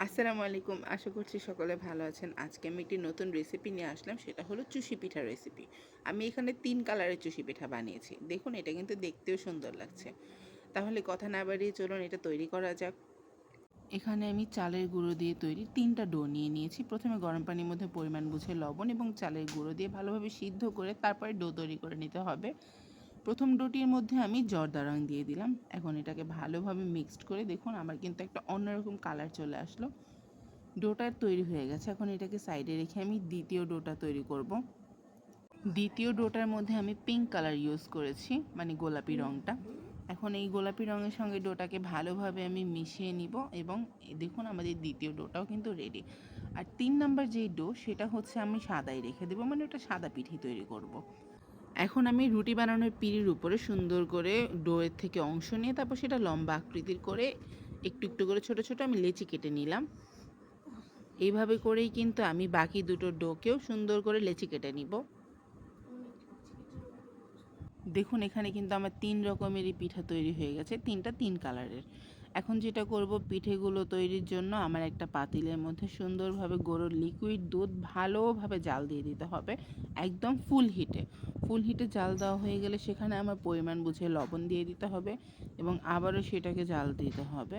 আসসালামু আলাইকুম। আশা করছি সকলে ভালো আছেন। আজকে আমি একটি নতুন রেসিপি নিয়ে আসলাম, সেটা হলো চুষি পিঠার রেসিপি। আমি এখানে ৩ কালারের চুষি পিঠা বানিয়েছি। দেখুন, এটা কিন্তু দেখতেও সুন্দর লাগছে। তাহলে কথা না বাড়িয়ে চলুন এটা তৈরি করা যাক। এখানে আমি চালের গুঁড়ো দিয়ে তৈরি ৩টা ডো নিয়ে নিয়েছি। প্রথমে গরম পানির মধ্যে পরিমাণ বুঝে লবণ এবং চালের গুঁড়ো দিয়ে ভালোভাবে সিদ্ধ করে তারপরে ডো তৈরি করে নিতে হবে। প্রথম ডোটির মধ্যে আমি জর্দা রং দিয়ে দিলাম। এখন এটাকে ভালোভাবে মিক্সড করে দেখুন আমার কিন্তু একটা অন্যরকম কালার চলে আসলো। ডোটা তৈরি হয়ে গেছে। এখন এটাকে সাইডে রেখে আমি দ্বিতীয় ডোটা তৈরি করব। দ্বিতীয় ডোটার মধ্যে আমি পিঙ্ক কালার ইউজ করেছি, মানে গোলাপি রঙটা। এখন এই গোলাপি রঙের সঙ্গে ডোটাকে ভালোভাবে আমি মিশিয়ে নিব এবং দেখুন আমাদের দ্বিতীয় ডোটাও কিন্তু রেডি। আর ৩ নাম্বার যেই ডো সেটা হচ্ছে আমি সাদাই রেখে দেবো, মানে ওটা সাদা পিঠে তৈরি করব। এখন আমি রুটি বানানোর পিঁড়ির উপরে সুন্দর করে ডোয়ের থেকে অংশ নিয়ে তারপর সেটা লম্বা আকৃতির করে একটু একটু করে ছোট ছোট আমি লেচি কেটে নিলাম। এইভাবে করেই কিন্তু আমি বাকি দুটো ডোকেও সুন্দর করে লেচি কেটে নিব। দেখুন এখানে কিন্তু আমার ৩ রকমেরই পিঠা তৈরি হয়ে গেছে, ৩টা ৩ কালারের। এখন যেটা করব, পিঠেগুলো তৈরির জন্য আমার একটা পাতিলের মধ্যে সুন্দরভাবে গরুর লিকুইড দুধ ভালোভাবে জাল দিয়ে দিতে হবে, একদম ফুল হিটে। ফুল হিটে জাল দেওয়া হয়ে গেলে সেখানে আমার পরিমাণ বুঝে লবণ দিয়ে দিতে হবে এবং আবারও সেটাকে জাল দিতে হবে।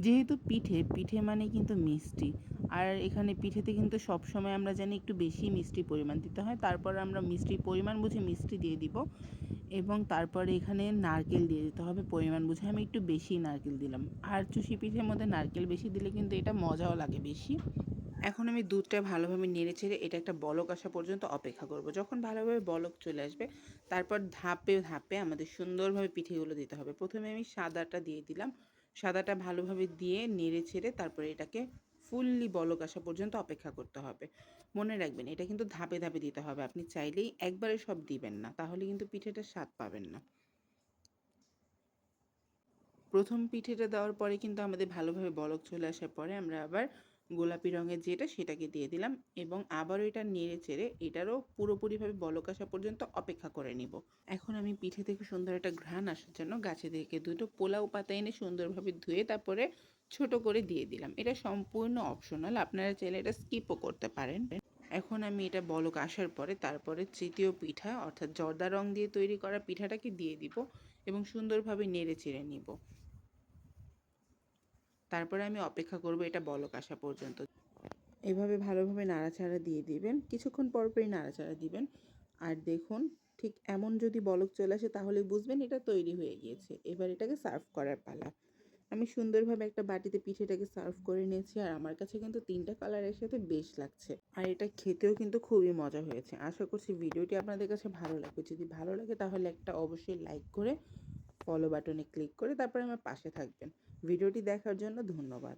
যেহেতু পিঠে পিঠে মানে কিন্তু মিষ্টি, আর এখানে পিঠেতে কিন্তু সবসময় আমরা জানি একটু বেশি মিষ্টি পরিমাণ দিতে হয়। তারপর আমরা মিষ্টির পরিমাণ বুঝে মিষ্টি দিয়ে দিব এবং তারপরে এখানে নারকেল দিয়ে দিতে হবে পরিমাণ বুঝে। আমি একটু বেশি নারকেল দিলাম, আর চুষি পিঠের মধ্যে নারকেল বেশি দিলে কিন্তু এটা মজাও লাগে বেশি। এখন আমি দুধটা ভালোভাবে নেড়ে চেড়ে এটা একটা বলক আসা পর্যন্ত অপেক্ষা করব। যখন ভালোভাবে বলক চলে আসবে তারপর ধাপে ধাপে আমাদের সুন্দরভাবে পিঠেগুলো দিতে হবে। প্রথমে আমি সাদাটা দিয়ে দিলাম। সাদাটা ভালোভাবে দিয়ে নেড়ে ছেড়ে তারপরে এটাকে ফুললি বলক আসা পর্যন্ত অপেক্ষা করতে হবে। মনে রাখবেন এটা কিন্তু ধাপে ধাপে দিতে হবে। আপনি চাইলেই একবারে সব দিবেন না, তাহলে কিন্তু পিঠেটার স্বাদ পাবেন না। প্রথম পিঠেটা দেওয়ার পরে কিন্তু আমাদের ভালোভাবে বলক চলে আসার পরে আমরা আবার গোলাপি রঙের যেটা সেটাকে দিয়ে দিলাম এবং আবারও এটা নেড়ে চেড়ে এটারও পুরোপুরিভাবে বলক আসা পর্যন্ত অপেক্ষা করে নিব। এখন আমি পিঠে থেকে সুন্দর একটা ঘ্রাণ আসার জন্য গাছে থেকে দুটো পোলাও পাতা এনে সুন্দরভাবে ধুয়ে তারপরে ছোট করে দিয়ে দিলাম। এটা সম্পূর্ণ অপশনাল, আপনারা চাইলে এটা স্কিপও করতে পারেন। এখন আমি এটা বলক আসার পরে তারপরে তৃতীয় পিঠা অর্থাৎ জর্দা রং দিয়ে তৈরি করা পিঠাটাকে দিয়ে দিব এবং সুন্দরভাবে নেড়ে চেড়ে নিব। তারপরে আমি অপেক্ষা করব এটা বলক আসা পর্যন্ত। এভাবে ভালোভাবে নাড়াচাড়া দিয়ে দিবেন, কিছুক্ষণ পরপরই নাড়াচাড়া দিবেন। আর দেখুন ঠিক এমন যদি বলক চলে আসে তাহলে বুঝবেন এটা তৈরি হয়ে গিয়েছে। এবার এটাকে সার্ভ করার পালা। আমি সুন্দরভাবে একটা বাটিতে পিঠেটাকে সার্ভ করে নিয়েছি আর আমার কাছে কিন্তু 3টা কালারের সাথে বেশ লাগছে। আর এটা খেতেও কিন্তু খুবই মজা হয়েছে। আশা করছি ভিডিওটি আপনাদের কাছে ভালো লাগবে। যদি ভালো লাগে তাহলে একটা অবশ্যই লাইক করে ফলো বাটনে ক্লিক করে তারপরে আমার পাশে থাকবেন। ভিডিওটি দেখার জন্য ধন্যবাদ।